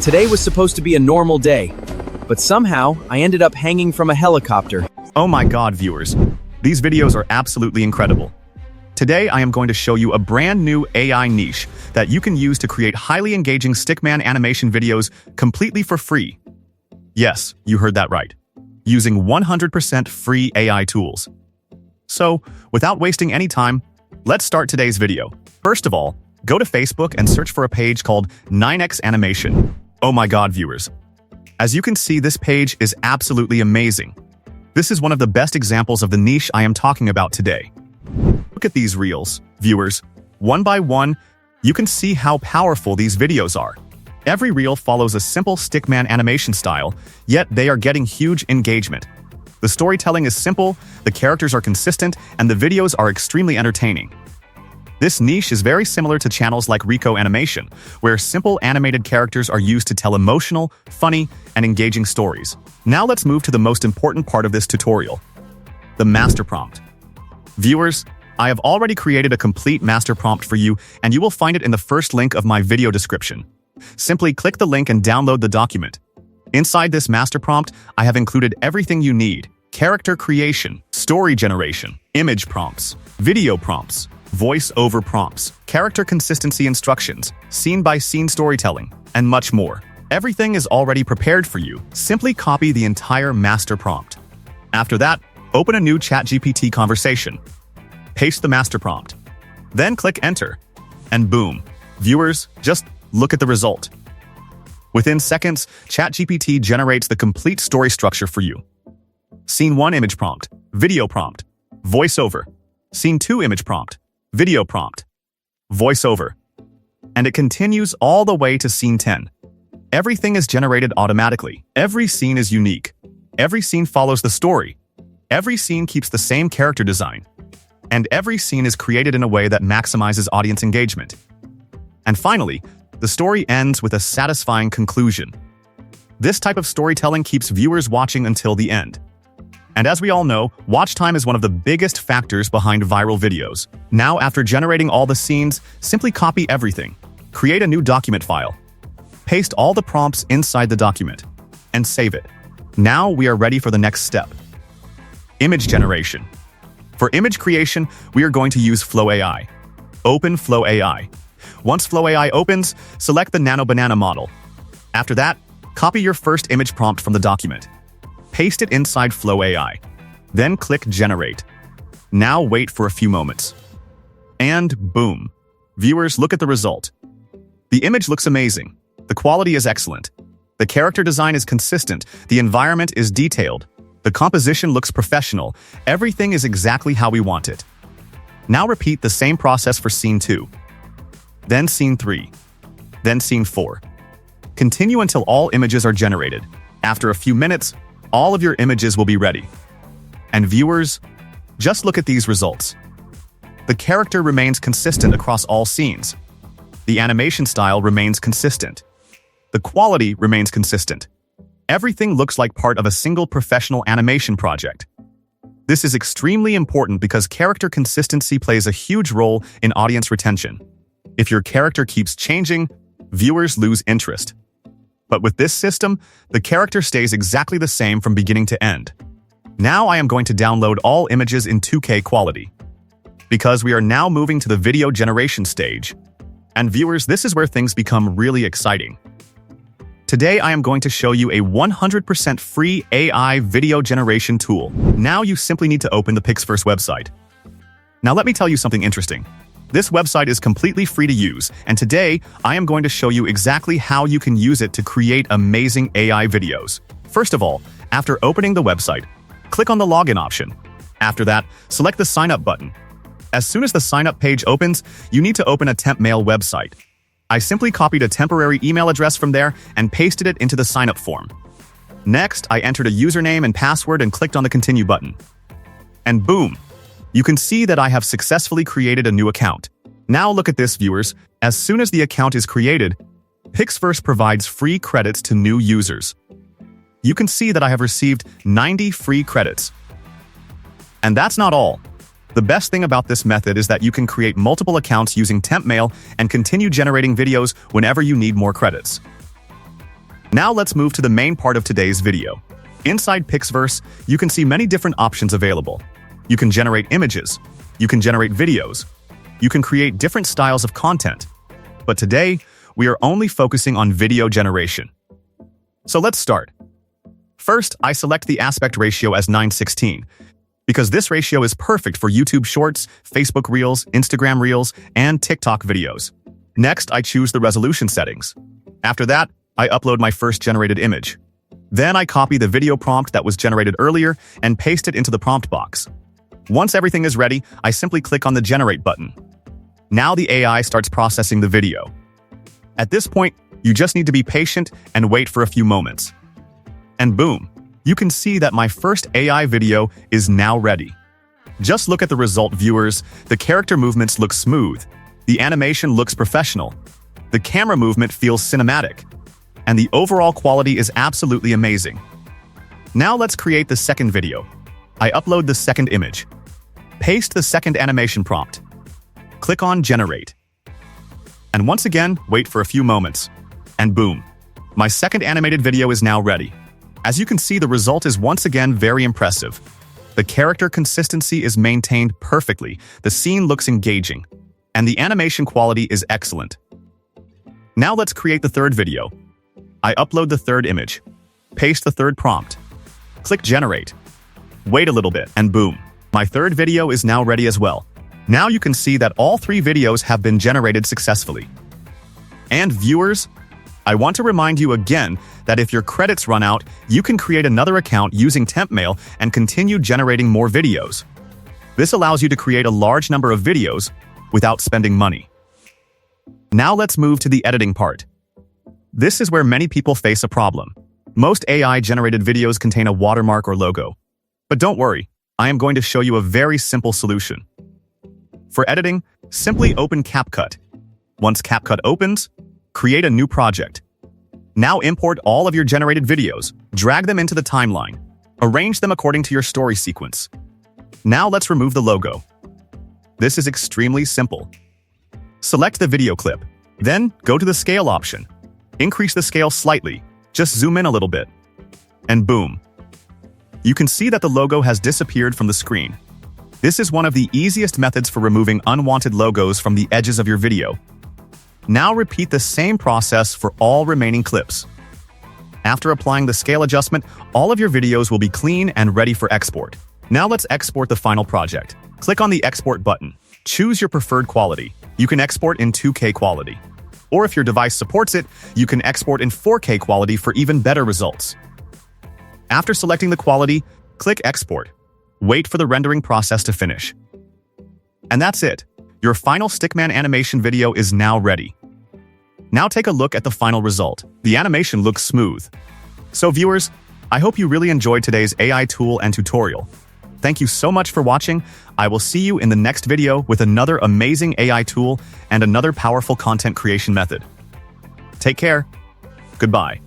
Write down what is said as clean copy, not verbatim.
Today was supposed to be a normal day, but somehow I ended up hanging from a helicopter. Oh my god, viewers. These videos are absolutely incredible. Today I am going to show you a brand new AI niche that you can use to create highly engaging Stickman animation videos completely for free. Yes, you heard that right. Using 100% free AI tools. So, without wasting any time, let's start today's video. First of all, go to Facebook and search for a page called 9x Animation. Oh my god, viewers. As you can see, this page is absolutely amazing. This is one of the best examples of the niche I am talking about today. Look at these reels, viewers. One by one, you can see how powerful these videos are. Every reel follows a simple Stickman animation style, yet they are getting huge engagement. The storytelling is simple, the characters are consistent, and the videos are extremely entertaining. This niche is very similar to channels like Rico Animation, where simple animated characters are used to tell emotional, funny, and engaging stories. Now let's move to the most important part of this tutorial, the master prompt. Viewers, I have already created a complete master prompt for you, and you will find it in the first link of my video description. Simply click the link and download the document. Inside this master prompt, I have included everything you need: character creation, story generation, image prompts, video prompts, voice-over prompts, character consistency instructions, scene-by-scene storytelling, and much more. Everything is already prepared for you. Simply copy the entire master prompt. After that, open a new ChatGPT conversation. Paste the master prompt. Then click Enter. And boom. Viewers, just look at the result. Within seconds, ChatGPT generates the complete story structure for you. Scene 1 image prompt, video prompt, voiceover. Scene 2 image prompt, video prompt, voiceover. And it continues all the way to scene 10. Everything is generated automatically. Every scene is unique. Every scene follows the story. Every scene keeps the same character design. And every scene is created in a way that maximizes audience engagement. And finally, the story ends with a satisfying conclusion. This type of storytelling keeps viewers watching until the end. And as we all know, watch time is one of the biggest factors behind viral videos. Now, after generating all the scenes, simply copy everything. Create a new document file. Paste all the prompts inside the document. And save it. Now we are ready for the next step. Image generation. For image creation, we are going to use Flow AI. Open Flow AI. Once Flow AI opens, select the Nano Banana model. After that, copy your first image prompt from the document. Paste it inside Flow AI. Then click Generate. Now wait for a few moments. And boom. Viewers, look at the result. The image looks amazing. The quality is excellent. The character design is consistent. The environment is detailed. The composition looks professional. Everything is exactly how we want it. Now repeat the same process for scene 2. Then scene 3. Then scene 4. Continue until all images are generated. After a few minutes, all of your images will be ready. And viewers, just look at these results. The character remains consistent across all scenes. The animation style remains consistent. The quality remains consistent. Everything looks like part of a single professional animation project. This is extremely important because character consistency plays a huge role in audience retention. If your character keeps changing, viewers lose interest. But with this system, the character stays exactly the same from beginning to end. Now I am going to download all images in 2K quality, because we are now moving to the video generation stage. And viewers, this is where things become really exciting. Today I am going to show you a 100% free AI video generation tool. Now you simply need to open the PixVerse website. Now let me tell you something interesting. This website is completely free to use, and today I am going to show you exactly how you can use it to create amazing AI videos. First of all, after opening the website, click on the login option. After that, select the sign up button. As soon as the sign up page opens, you need to open a temp mail website. I simply copied a temporary email address from there and pasted it into the sign up form. Next, I entered a username and password and clicked on the continue button. And boom! You can see that I have successfully created a new account. Now look at this, viewers. As soon as the account is created, PixVerse provides free credits to new users. You can see that I have received 90 free credits. And that's not all. The best thing about this method is that you can create multiple accounts using temp mail and continue generating videos whenever you need more credits. Now let's move to the main part of today's video. Inside PixVerse, you can see many different options available. You can generate images. You can generate videos. You can create different styles of content. But today, we are only focusing on video generation. So let's start. First, I select the aspect ratio as 9:16, because this ratio is perfect for YouTube Shorts, Facebook Reels, Instagram Reels, and TikTok videos. Next, I choose the resolution settings. After that, I upload my first generated image. Then I copy the video prompt that was generated earlier and paste it into the prompt box. Once everything is ready, I simply click on the Generate button. Now the AI starts processing the video. At this point, you just need to be patient and wait for a few moments. And boom, you can see that my first AI video is now ready. Just look at the result, viewers. The character movements look smooth. The animation looks professional. The camera movement feels cinematic. And the overall quality is absolutely amazing. Now let's create the second video. I upload the second image. Paste the second animation prompt. Click on Generate. And once again, wait for a few moments. And boom, my second animated video is now ready. As you can see, the result is once again very impressive. The character consistency is maintained perfectly, the scene looks engaging, and the animation quality is excellent. Now let's create the third video. I upload the third image, paste the third prompt, click Generate, wait a little bit, and boom, my third video is now ready as well. Now you can see that all three videos have been generated successfully. And viewers, I want to remind you again that if your credits run out, you can create another account using TempMail and continue generating more videos. This allows you to create a large number of videos without spending money. Now let's move to the editing part. This is where many people face a problem. Most AI-generated videos contain a watermark or logo. But don't worry, I am going to show you a very simple solution. For editing, simply open CapCut. Once CapCut opens, create a new project. Now import all of your generated videos, drag them into the timeline, arrange them according to your story sequence. Now let's remove the logo. This is extremely simple. Select the video clip, then go to the scale option. Increase the scale slightly, just zoom in a little bit. And boom. You can see that the logo has disappeared from the screen. This is one of the easiest methods for removing unwanted logos from the edges of your video. Now repeat the same process for all remaining clips. After applying the scale adjustment, all of your videos will be clean and ready for export. Now let's export the final project. Click on the Export button. Choose your preferred quality. You can export in 2K quality. Or if your device supports it, you can export in 4K quality for even better results. After selecting the quality, click Export. Wait for the rendering process to finish. And that's it. Your final Stickman animation video is now ready. Now take a look at the final result. The animation looks smooth. So viewers, I hope you really enjoyed today's AI tool and tutorial. Thank you so much for watching. I will see you in the next video with another amazing AI tool and another powerful content creation method. Take care. Goodbye.